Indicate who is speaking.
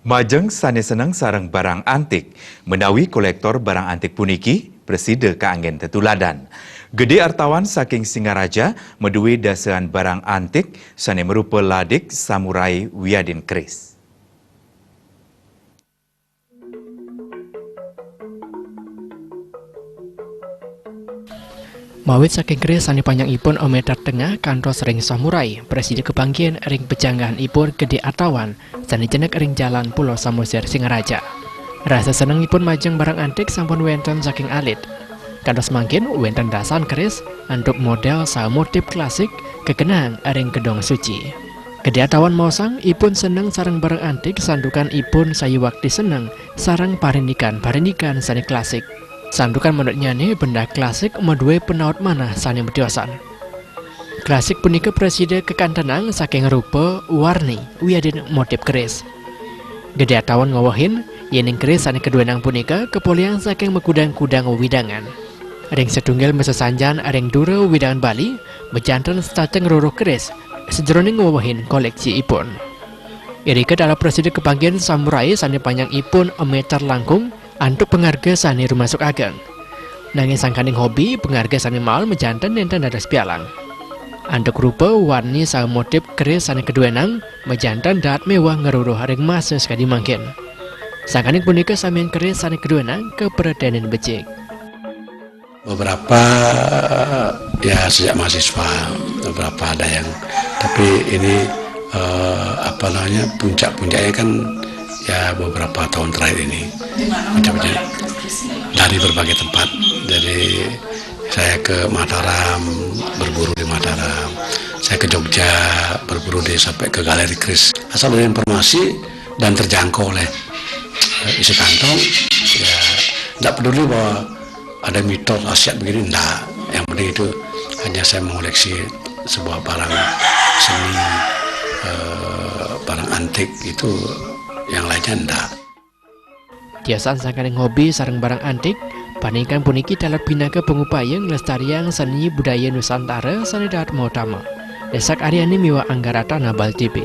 Speaker 1: Majeng sane senang sarang barang antik, menawi kolektor barang antik puniki, presida keanggen tetuladan. Gede artawan saking Singaraja, medui dasaan barang antik, sane merupa ladik samurai Wiadin Keris.
Speaker 2: Mawit saking keris sani panjang ipun meter tengah kantos ring samurai, presida kebangkian ring pejanggahan ipun gede artawan, sani jenek ring jalan Pulau Samosir Singaraja. Rasa seneng ipun majeng barang antik sampun wenten saking alit. Kantos mangkin wenten dasan keris, untuk model sa motif klasik, kekenang ring gedong suci. Gede artawan mausang ipun seneng sarang barang antik sandukan ipun sayu wakti seneng, sarang parindikan sani klasik. Sandukan menurutnya nih benda klasik medue penaut mana sani mediosan. Klasik punika presida kekantenang saking rupa warni wiadin motif keris. Gede artawan ngawahin yening keris sani kedua nang punika kepoliang saking mekudang-kudang widangan. Ring setunggal mesesanjan ring dura widangan Bali bejantan stateng ruruh keris sejroning ngawahin koleksi ipun. Irika dalam presida kebangkian samurai sani panjang ipun meter langkung untuk pengharga sani rumah masuk ageng. Nanging sangkaning hobi pengharga sani mal mejantan nenten dadas pialang. Untuk rupa warni sa motif keris sani kedua nang mejantan daat mewah ngeruruh ring masa sekali mangkin. Sangkaning punika samian keris sani kedua nang keperdanan becik.
Speaker 3: Beberapa ya sejak mahasiswa, beberapa ada yang, tapi ini puncak-puncaknya kan ya beberapa tahun terakhir ini macam-macam dari berbagai tempat. Jadi saya ke Mataram berburu di Mataram, saya ke Jogja berburu sampai ke Galeri Keris. Asal dari informasi dan terjangkau oleh isi kantong, ya tidak peduli bahwa ada mitos asyik begini, enggak. Yang penting itu hanya saya mengoleksi sebuah barang seni, barang antik itu. Yang lainnya enggak.
Speaker 2: Tiasan sangkaning hobi sareng barang antik, paningkan puniki dalam pinaka pengupayang lestarian seni budaya Nusantara sani daat mautama. Desak Aryani miwa Anggarata Nabal TV.